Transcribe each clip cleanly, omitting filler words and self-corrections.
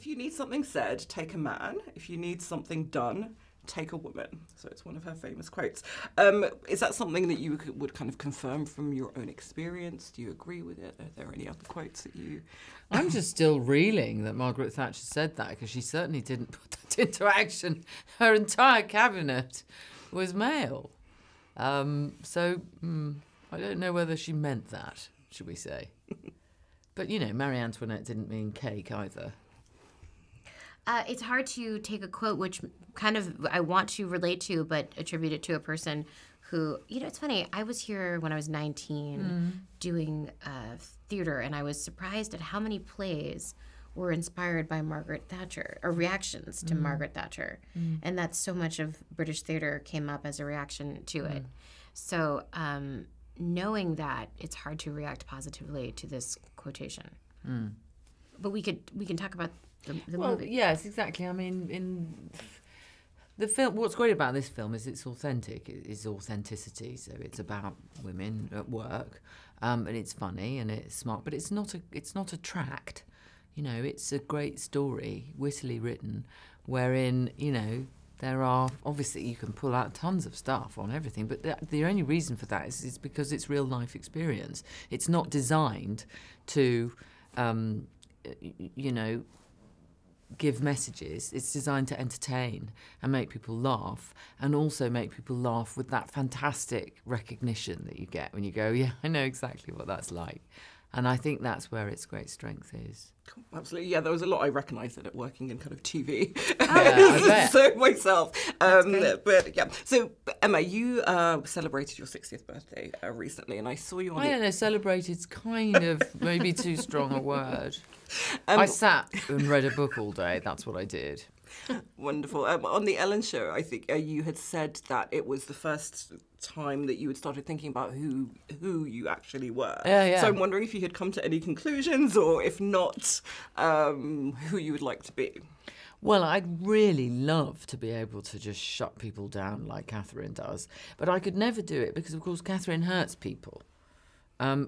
if you need something said, take a man. If you need something done, take a woman. So it's one of her famous quotes. Is that something that you would kind of confirm from your own experience? Do you agree with it? Are there any other quotes that you... I'm just still reeling that Margaret Thatcher said that, because she certainly didn't put that into action. Her entire cabinet was male. I don't know whether she meant that, should we say. But, you know, Marie Antoinette didn't mean cake either. It's hard to take a quote which kind of I want to relate to, but attribute it to a person who, you know, it's funny. I was here when I was 19 doing theater, and I was surprised at how many plays were inspired by Margaret Thatcher, or reactions to Margaret Thatcher. And that so much of British theater came up as a reaction to it. So knowing that, it's hard to react positively to this quotation. But we can talk about the movie. Yes, exactly. I mean, in the film, what's great about this film is it's authentic. It's authenticity. So it's about women at work, and it's funny and it's smart, but it's not a tract. You know, it's a great story, wittily written, wherein, you know, there are, obviously you can pull out tons of stuff on everything, but the only reason for that is because it's real life experience. It's not designed to, you know, give messages. It's designed to entertain and make people laugh, and also make people laugh with that fantastic recognition that you get when you go, yeah, I know exactly what that's like. And I think that's where its great strength is. Absolutely, yeah. There was a lot I recognised in it, working in kind of TV. Yeah, I bet. So myself, but yeah. So Emma, you celebrated your 60th birthday recently, and I saw you on. I don't know. Celebrated's kind of maybe too strong a word. I sat and read a book all day. That's what I did. Wonderful. On the Ellen Show, I think you had said that it was the first time that you had started thinking about who you actually were. Yeah. So I'm wondering if you had come to any conclusions, or if not, who you would like to be. Well, I'd really love to be able to just shut people down like Catherine does, but I could never do it because, of course, Catherine hurts people.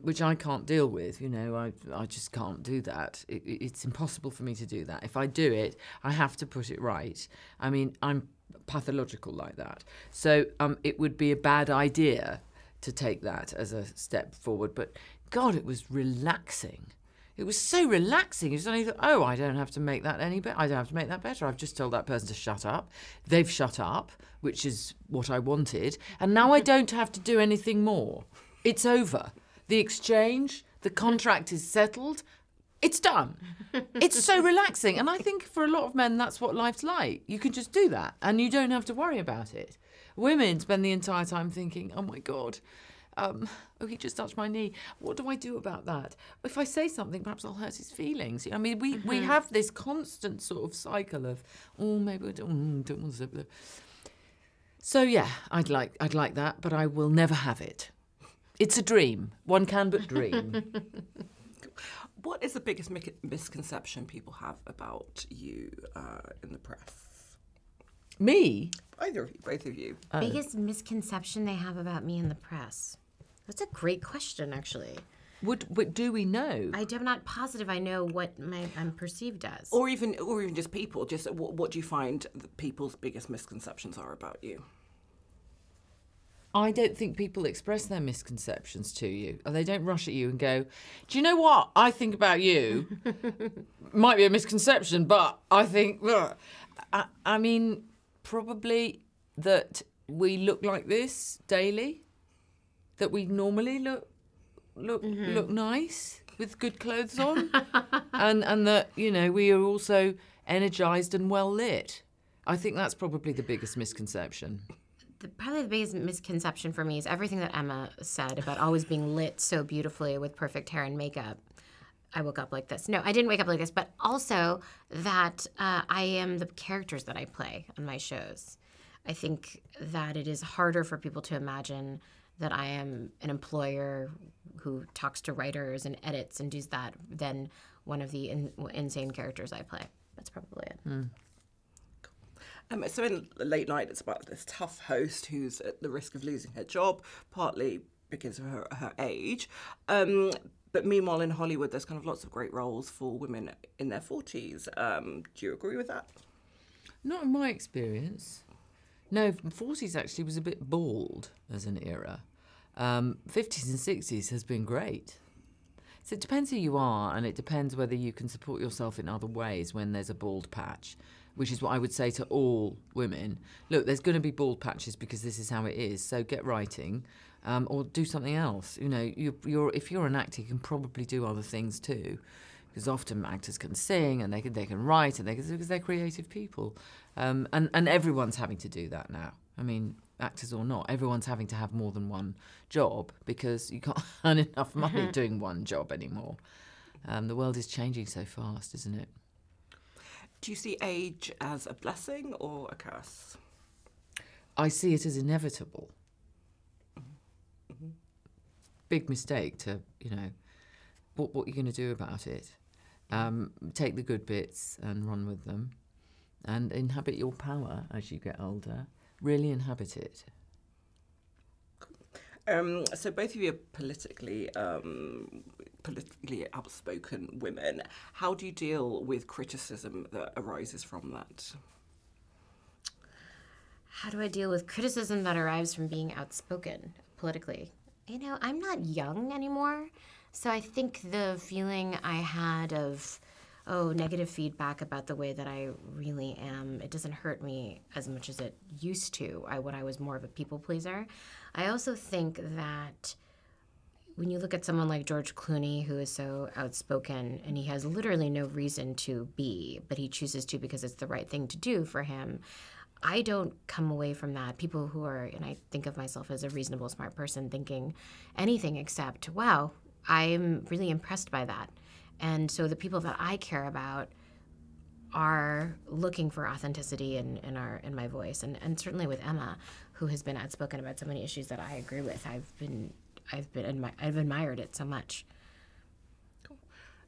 Which I can't deal with, you know, I just can't do that. It's impossible for me to do that. If I do it, I have to put it right. I mean, I'm pathological like that. So it would be a bad idea to take that as a step forward. But God, it was relaxing. It was so relaxing. You suddenly thought, oh, I don't have to make that any better. I don't have to make that better. I've just told that person to shut up. They've shut up, which is what I wanted. And now I don't have to do anything more. It's over. The exchange, the contract is settled, it's done. It's so relaxing. And I think for a lot of men, that's what life's like. You can just do that and you don't have to worry about it. Women spend the entire time thinking, oh my God, he just touched my knee. What do I do about that? If I say something, perhaps I'll hurt his feelings. I mean, we have this constant sort of cycle of, oh, maybe I don't want to. So yeah, I'd like that, but I will never have it. It's a dream. One can but dream. What is the biggest misconception people have about you in the press? Me? Either of you, both of you. Biggest misconception they have about me in the press? That's a great question, actually. Do we know? I'm not positive I know what I'm perceived as. Or even just people. Just what do you find people's biggest misconceptions are about you? I don't think people express their misconceptions to you. They don't rush at you and go, do you know what I think about you? Might be a misconception, but I think... I mean, probably that we look like this daily, that we normally look nice with good clothes on, and that, you know, we are also energised and well lit. I think that's probably the biggest misconception. Probably the biggest misconception for me is everything that Emma said about always being lit so beautifully with perfect hair and makeup. I woke up like this. No, I didn't wake up like this, but also that I am the characters that I play on my shows. I think that it is harder for people to imagine that I am an employer who talks to writers and edits and does that than one of the insane characters I play. That's probably it. So in Late Night, it's about this tough host who's at the risk of losing her job, partly because of her age. But meanwhile, in Hollywood, there's kind of lots of great roles for women in their 40s. Do you agree with that? Not in my experience. No, 40s actually was a bit bald as an era. 50s and 60s has been great. So it depends who you are, and it depends whether you can support yourself in other ways when there's a bald patch, which is what I would say to all women. Look, there's going to be bald patches because this is how it is, so get writing or do something else. You know, if you're an actor, you can probably do other things too, because often actors can sing and they can write and because they're creative people. And everyone's having to do that now. I mean, actors or not, everyone's having to have more than one job because you can't earn enough money doing one job anymore. The world is changing so fast, isn't it? Do you see age as a blessing or a curse? I see it as inevitable. Big mistake to, what are you going to do about it? Take the good bits and run with them and inhabit your power as you get older. Really inhabit it. So both of you are politically outspoken women. How do you deal with criticism that arises from that? How do I deal with criticism that arrives from being outspoken politically? I'm not young anymore, so I think the feeling I had of negative feedback about the way that I really am, it doesn't hurt me as much as it used to when I was more of a people pleaser. I also think that when you look at someone like George Clooney, who is so outspoken, and he has literally no reason to be, but he chooses to because it's the right thing to do for him, I don't come away from that. People who are, and I think of myself as a reasonable, smart person, thinking anything except, wow, I'm really impressed by that. And so the people that I care about are looking for authenticity in my voice, and certainly with Emma, who has been outspoken about so many issues that I agree with. I've admired it so much. Cool.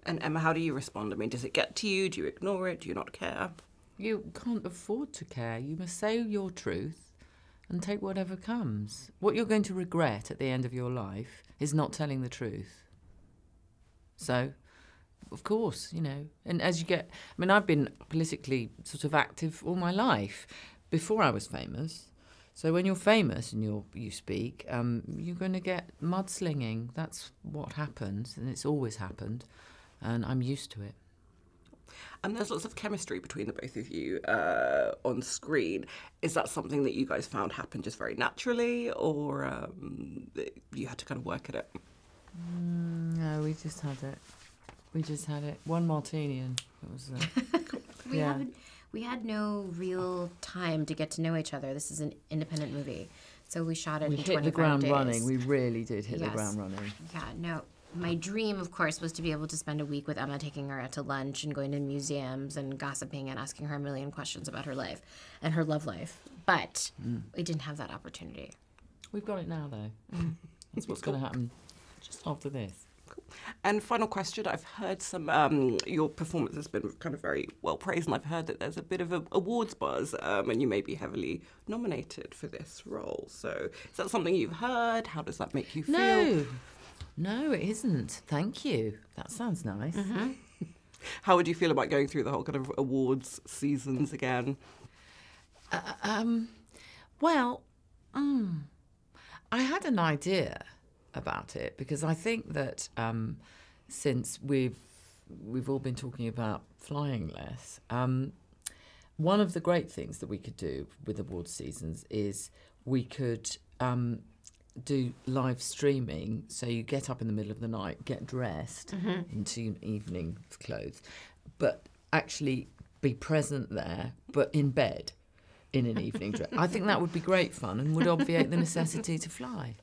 And Emma, how do you respond? I mean, does it get to you? Do you ignore it? Do you not care? You can't afford to care. You must say your truth and take whatever comes. What you're going to regret at the end of your life is not telling the truth. So, of course, and as you get... I mean, I've been politically sort of active all my life before I was famous. So when you're famous and you speak, you're going to get mudslinging. That's what happens, and it's always happened, and I'm used to it. And there's lots of chemistry between the both of you on screen. Is that something that you guys found happened just very naturally, or you had to kind of work at it? No, we just had it. One martini and it was... We had no real time to get to know each other. This is an independent movie, so we shot it in 25 days. We hit the ground running. We really did hit the ground running. Yeah, no. My dream, of course, was to be able to spend a week with Emma, taking her out to lunch and going to museums and gossiping and asking her a million questions about her life and her love life. But we didn't have that opportunity. We've got it now, though. That's what's going to happen just after this. Cool. And final question, I've heard your performance has been kind of very well praised, and I've heard that there's a bit of an awards buzz, and you may be heavily nominated for this role. So is that something you've heard? How does that make you feel? No, it isn't. Thank you. That sounds nice. Mm-hmm. How would you feel about going through the whole kind of awards seasons again? Well, I had an idea about it because I think that since we've all been talking about flying less, one of the great things that we could do with awards seasons is we could do live streaming. So you get up in the middle of the night, get dressed into evening clothes, but actually be present there, but in bed in an evening dress. I think that would be great fun and would obviate the necessity to fly.